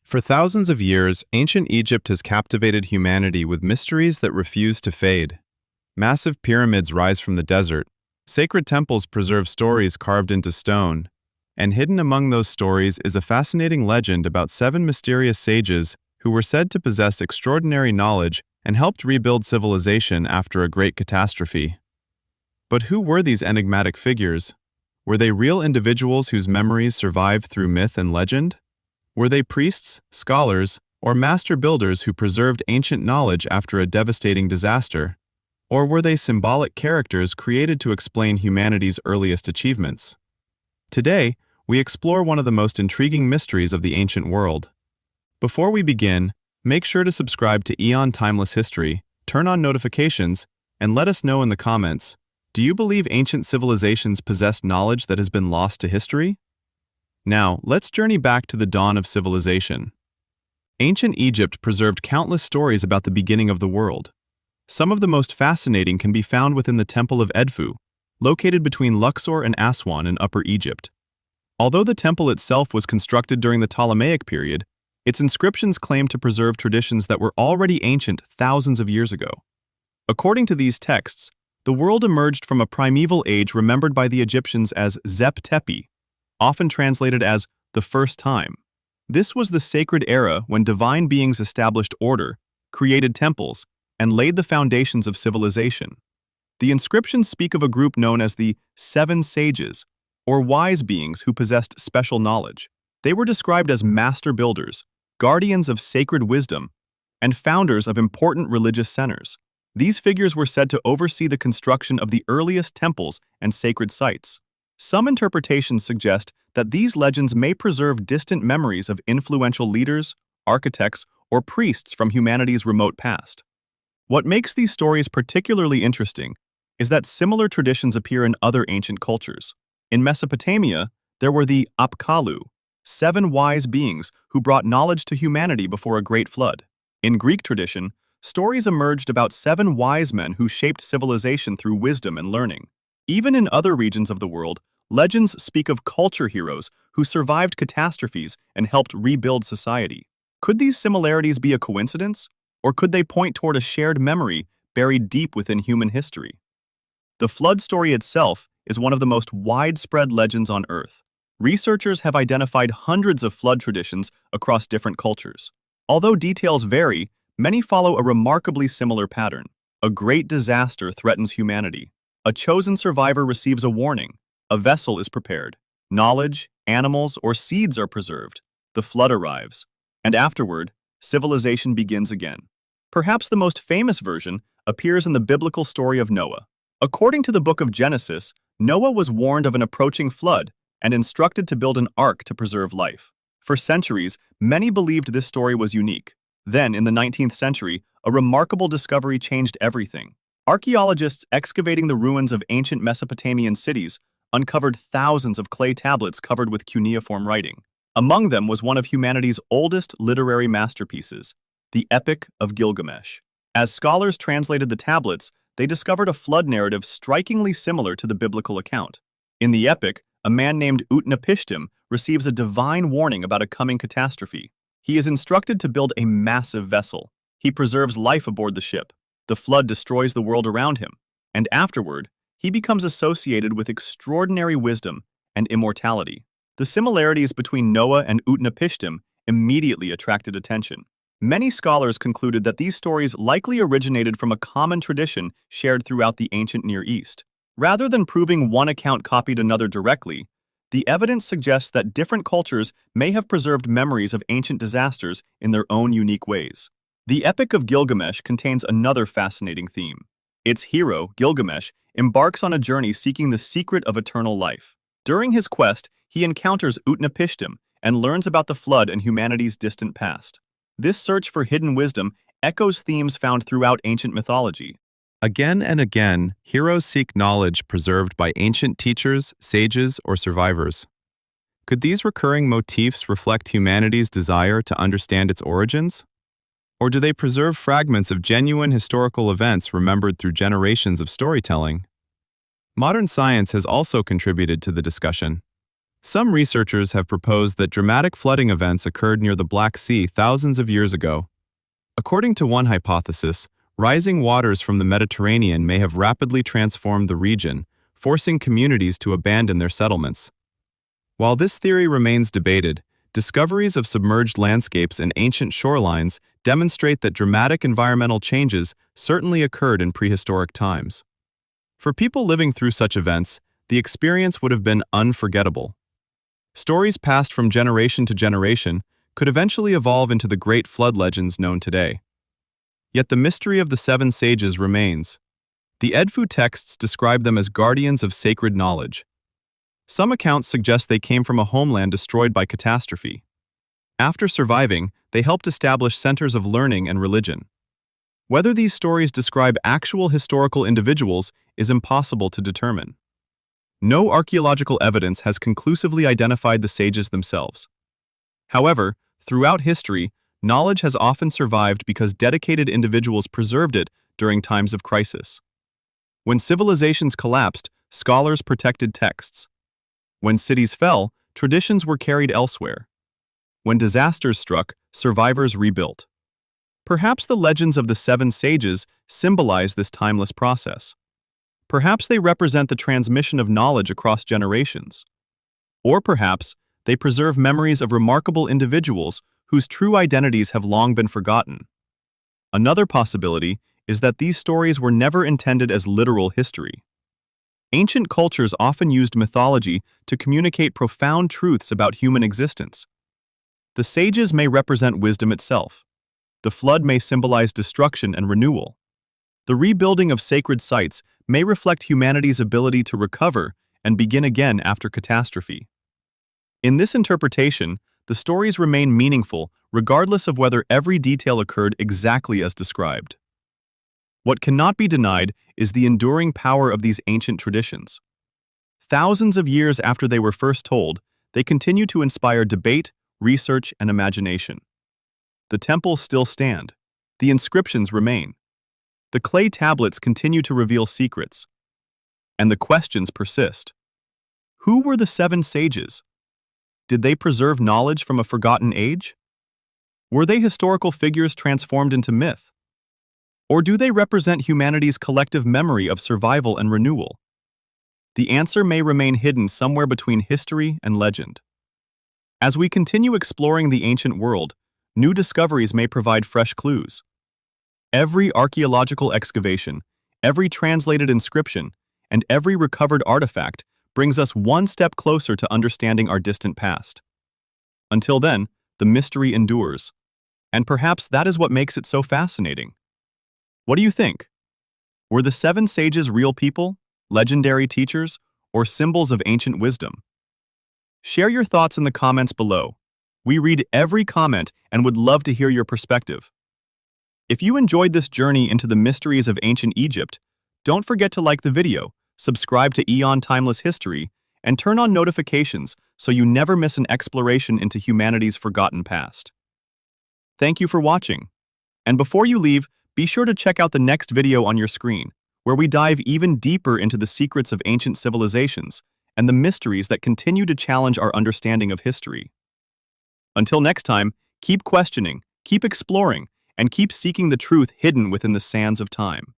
For thousands of years, ancient Egypt has captivated humanity with mysteries that refuse to fade. Massive pyramids rise from the desert, sacred temples preserve stories carved into stone, and hidden among those stories is a fascinating legend about seven mysterious sages who were said to possess extraordinary knowledge and helped rebuild civilization after a great catastrophe. But who were these enigmatic figures? Were they real individuals whose memories survived through myth and legend? Were they priests, scholars, or master builders who preserved ancient knowledge after a devastating disaster? Or were they symbolic characters created to explain humanity's earliest achievements? Today, we explore one of the most intriguing mysteries of the ancient world. Before we begin, make sure to subscribe to Eon Timeless History, turn on notifications, and let us know in the comments, do you believe ancient civilizations possessed knowledge that has been lost to history? Now, let's journey back to the dawn of civilization. Ancient Egypt preserved countless stories about the beginning of the world. Some of the most fascinating can be found within the Temple of Edfu, located between Luxor and Aswan in Upper Egypt. Although the temple itself was constructed during the Ptolemaic period, its inscriptions claim to preserve traditions that were already ancient thousands of years ago. According to these texts, the world emerged from a primeval age remembered by the Egyptians as Zep Tepi, often translated as the first time. This was the sacred era when divine beings established order, created temples, and laid the foundations of civilization. The inscriptions speak of a group known as the Seven Sages, or wise beings who possessed special knowledge. They were described as master builders, guardians of sacred wisdom, and founders of important religious centers. These figures were said to oversee the construction of the earliest temples and sacred sites. Some interpretations suggest that these legends may preserve distant memories of influential leaders, architects, or priests from humanity's remote past. What makes these stories particularly interesting is that similar traditions appear in other ancient cultures. In Mesopotamia, there were the Apkallu, seven wise beings who brought knowledge to humanity before a great flood. In Greek tradition, stories emerged about seven wise men who shaped civilization through wisdom and learning. Even in other regions of the world, legends speak of culture heroes who survived catastrophes and helped rebuild society. Could these similarities be a coincidence, or could they point toward a shared memory buried deep within human history? The flood story itself is one of the most widespread legends on Earth. Researchers have identified hundreds of flood traditions across different cultures. Although details vary, many follow a remarkably similar pattern. A great disaster threatens humanity. A chosen survivor receives a warning. A vessel is prepared. Knowledge, animals, or seeds are preserved. The flood arrives. And afterward, civilization begins again. Perhaps the most famous version appears in the biblical story of Noah. According to the book of Genesis, Noah was warned of an approaching flood and instructed to build an ark to preserve life. For centuries, many believed this story was unique. Then, in the 19th century, a remarkable discovery changed everything. Archaeologists excavating the ruins of ancient Mesopotamian cities uncovered thousands of clay tablets covered with cuneiform writing. Among them was one of humanity's oldest literary masterpieces, the Epic of Gilgamesh. As scholars translated the tablets, they discovered a flood narrative strikingly similar to the biblical account. In the epic, a man named Utnapishtim receives a divine warning about a coming catastrophe. He is instructed to build a massive vessel. He preserves life aboard the ship. The flood destroys the world around him, and afterward, he becomes associated with extraordinary wisdom and immortality. The similarities between Noah and Utnapishtim immediately attracted attention. Many scholars concluded that these stories likely originated from a common tradition shared throughout the ancient Near East. Rather than proving one account copied another directly, the evidence suggests that different cultures may have preserved memories of ancient disasters in their own unique ways. The Epic of Gilgamesh contains another fascinating theme. Its hero, Gilgamesh, embarks on a journey seeking the secret of eternal life. During his quest, he encounters Utnapishtim and learns about the flood and humanity's distant past. This search for hidden wisdom echoes themes found throughout ancient mythology. Again and again, heroes seek knowledge preserved by ancient teachers, sages, or survivors. Could these recurring motifs reflect humanity's desire to understand its origins? Or do they preserve fragments of genuine historical events remembered through generations of storytelling? Modern science has also contributed to the discussion. Some researchers have proposed that dramatic flooding events occurred near the Black Sea thousands of years ago. According to one hypothesis, rising waters from the Mediterranean may have rapidly transformed the region, forcing communities to abandon their settlements. While this theory remains debated, discoveries of submerged landscapes and ancient shorelines demonstrate that dramatic environmental changes certainly occurred in prehistoric times. For people living through such events, the experience would have been unforgettable. Stories passed from generation to generation could eventually evolve into the great flood legends known today. Yet the mystery of the seven sages remains. The Edfu texts describe them as guardians of sacred knowledge. Some accounts suggest they came from a homeland destroyed by catastrophe. After surviving, they helped establish centers of learning and religion. Whether these stories describe actual historical individuals is impossible to determine. No archaeological evidence has conclusively identified the sages themselves. However, throughout history, knowledge has often survived because dedicated individuals preserved it during times of crisis. When civilizations collapsed, scholars protected texts. When cities fell, traditions were carried elsewhere. When disasters struck, survivors rebuilt. Perhaps the legends of the seven sages symbolize this timeless process. Perhaps they represent the transmission of knowledge across generations. Or perhaps they preserve memories of remarkable individuals whose true identities have long been forgotten. Another possibility is that these stories were never intended as literal history. Ancient cultures often used mythology to communicate profound truths about human existence. The sages may represent wisdom itself. The flood may symbolize destruction and renewal. The rebuilding of sacred sites may reflect humanity's ability to recover and begin again after catastrophe. In this interpretation, the stories remain meaningful regardless of whether every detail occurred exactly as described. What cannot be denied is the enduring power of these ancient traditions. Thousands of years after they were first told, they continue to inspire debate, research, and imagination. The temples still stand. The inscriptions remain. The clay tablets continue to reveal secrets. And the questions persist. Who were the seven sages? Did they preserve knowledge from a forgotten age? Were they historical figures transformed into myth? Or do they represent humanity's collective memory of survival and renewal? The answer may remain hidden somewhere between history and legend. As we continue exploring the ancient world, new discoveries may provide fresh clues. Every archaeological excavation, every translated inscription, and every recovered artifact brings us one step closer to understanding our distant past. Until then, the mystery endures. And perhaps that is what makes it so fascinating. What do you think? Were the seven sages real people, legendary teachers, or symbols of ancient wisdom? Share your thoughts in the comments below. We read every comment and would love to hear your perspective. If you enjoyed this journey into the mysteries of ancient Egypt, don't forget to like the video, subscribe to Eon Timeless History, and turn on notifications so you never miss an exploration into humanity's forgotten past. Thank you for watching. And before you leave, be sure to check out the next video on your screen, where we dive even deeper into the secrets of ancient civilizations and the mysteries that continue to challenge our understanding of history. Until next time, keep questioning, keep exploring, and keep seeking the truth hidden within the sands of time.